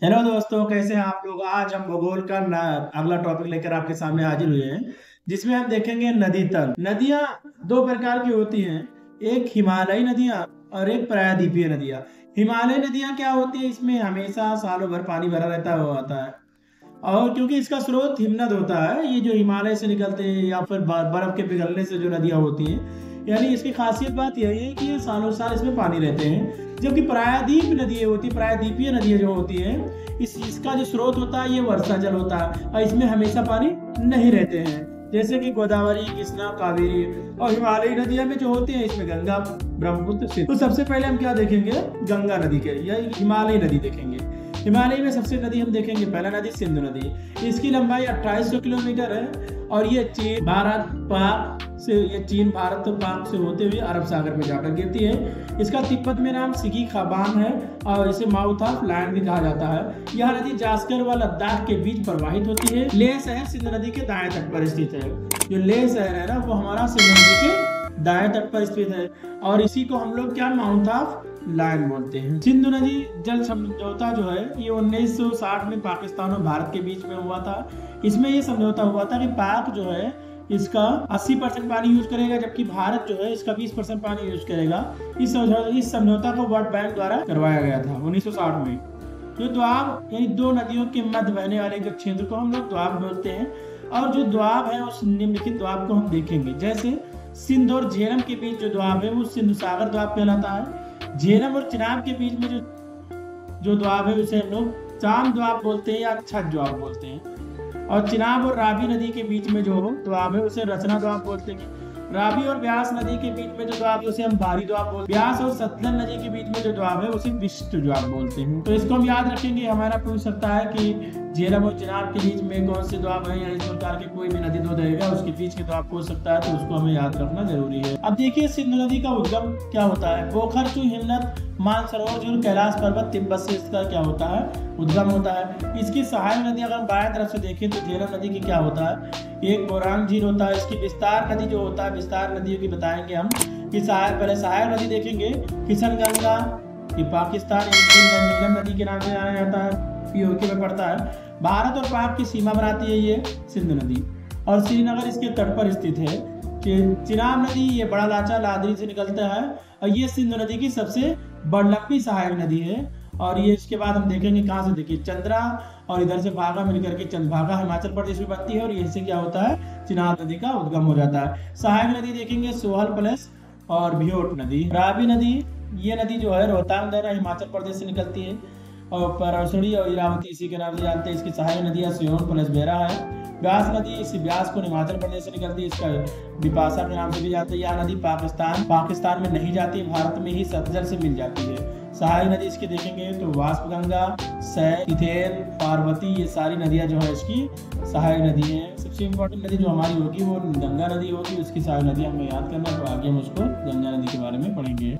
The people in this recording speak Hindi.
हेलो दोस्तों, कैसे हैं आप लोग। आज हम भूगोल का अगला टॉपिक लेकर आपके सामने हाजिर हुए हैं, जिसमें हम देखेंगे नदी तल। नदियां दो प्रकार की होती हैं, एक हिमालयी नदियां और एक प्रायद्वीपीय नदियां। हिमालयी नदियां क्या होती है, इसमें हमेशा सालों भर पानी भरा रहता होता है, और क्योंकि इसका स्रोत हिमनद होता है, ये जो हिमालय से निकलते हैं या फिर बर्फ के पिघलने से जो नदियां होती हैं, यानी इसकी खासियत बात यही है कि ये सालों साल इसमें पानी रहते हैं। जबकि प्रायद्वीप नदियां होती, प्रायद्वीपीय नदियां जो होती हैं, इसका जो स्रोत होता है ये वर्षा जल होता है, और इसमें हमेशा पानी नहीं रहते हैं, जैसे कि गोदावरी, कृष्णा, कावेरी। और हिमालयी नदियां में जो होती हैं, इसमें गंगा, ब्रह्मपुत्र, सिंधु। तो सबसे पहले हम क्या देखेंगे, गंगा नदी के या हिमालयी नदी देखेंगे। हिमालय में सबसे नदी हम देखेंगे, पहला नदी सिंधु नदी। इसकी लंबाई 2800 किलोमीटर है, और ये चीन, भारत, पाक से, ये चीन, भारत और पाक से होते हुए अरब सागर में जाकर गिरती है। इसका तिब्बत में नाम सिगी खाबान है, और इसे माउथ ऑफ लैंड भी कहा जाता है। यह नदी जास्कर व लद्दाख के बीच प्रवाहित होती है। लेह शहर सिंधु नदी के दाएं तट पर स्थित है। जो लेह शहर है ना, वो हमारा सिंधु नदी के दाएं तट पर स्थित है, और इसी को हम लोग क्या माउथ ऑफ लैंड बोलते हैं। सिंधु नदी जल समझौता जो है, ये 1960 में पाकिस्तान और भारत के बीच में हुआ था। इसमें ये समझौता हुआ था कि पाक जो है इसका 80% पानी यूज करेगा, जबकि भारत जो है इसका 20% पानी यूज करेगा। इस समझौता को वर्ल्ड बैंक द्वारा करवाया गया था 1960 में। जो द्वाब यानी दो नदियों के मध्य बहने वाले जो क्षेत्र को हम लोग द्वाब बोलते हैं, और जो द्वाब है उस निम्नलिखित द्वाब को हम देखेंगे। जैसे सिंध और झेलम के बीच जो द्वाब है वो सिंधु सागर द्वाब कहलाता है। झेलम और चिनाब के बीच में जो द्वाब है उसे हम लोग चांद द्वाब बोलते हैं या छठ द्वाब बोलते हैं। और चिनाब और रावी नदी के बीच में जो द्वाब है उसे रचना द्वाब बोलते हैं। रावी और ब्यास नदी के बीच में जो द्वाब है उसे हम बारी द्वाब बोलते हैं। ब्यास और सतलज नदी के बीच में जो द्वाब है उसे विशिष्ट द्वाब बोलते हैं। तो इसको हम याद रखेंगे। हमारा पूछ सकता है कि झेलम और चिनाब के बीच में कौन से द्वाब है, या इस प्रकार के कोई भी नदी दो देगा उसके बीच के द्वाब पूछ सकता है, तो उसको हमें याद रखना जरूरी है। अब देखिए सिंधु नदी का उद्गम क्या होता है। पोखर, हिमनद, मानसरोवर, जो कैलाश पर्वत, तिब्बत से इसका क्या होता है, उद्गम होता है। इसकी सहायक नदी अगर बाएं तरफ से देखें तो झेलम नदी की क्या होता है, एक बोरांग झील होता है। इसकी विस्तार नदी जो होता है, विस्तार नदियों की बताएंगे हम कि पहले सहायक नदी देखेंगे, किशन गंगा, ये पाकिस्तान नीलम नदी के नाम से जाना जाता है, पीओके में पड़ता है। भारत और पाक की सीमा बनाती है ये सिंधु नदी, और श्रीनगर इसके तट पर स्थित है। चिनाब नदी ये बड़ा लाचा लादरी से निकलता है, और ये सिंधु नदी की सबसे बड़ी लंबी सहायक नदी है। और ये इसके बाद हम देखेंगे कहाँ से, देखिए चंद्रा और इधर से भागा मिलकर के चंद्रभागा हिमाचल प्रदेश में बनती है, और यहीं से क्या होता है, चिनाब नदी का उद्गम हो जाता है। सहायक नदी देखेंगे सोहल प्लस और भियोट नदी। रावी नदी, ये नदी जो है रोहतांग दर्रा हिमाचल प्रदेश से निकलती है, और परसड़ी और इरावती इसी के नाम से जानते हैं। इसकी सहायक नदियाँ सोहन प्लस बेरा है। ब्यास नदी, इस ब्यास को हिमाचल प्रदेश से निकलती है, इसका बिपाशा के नाम से भी जानते हैं। यह नदी पाकिस्तान में नहीं जाती, भारत में ही सतलज से मिल जाती है। सहायक नदी इसकी देखेंगे तो वाष्प गंगा, तिथेल, पार्वती, ये सारी नदियां जो है इसकी सहायक नदी है। सबसे इम्पोर्टेंट नदी जो हमारी होगी वो गंगा नदी होगी, उसकी सहायक नदी हमें याद करना, तो आगे हम उसको गंगा नदी के बारे में पढ़ेंगे।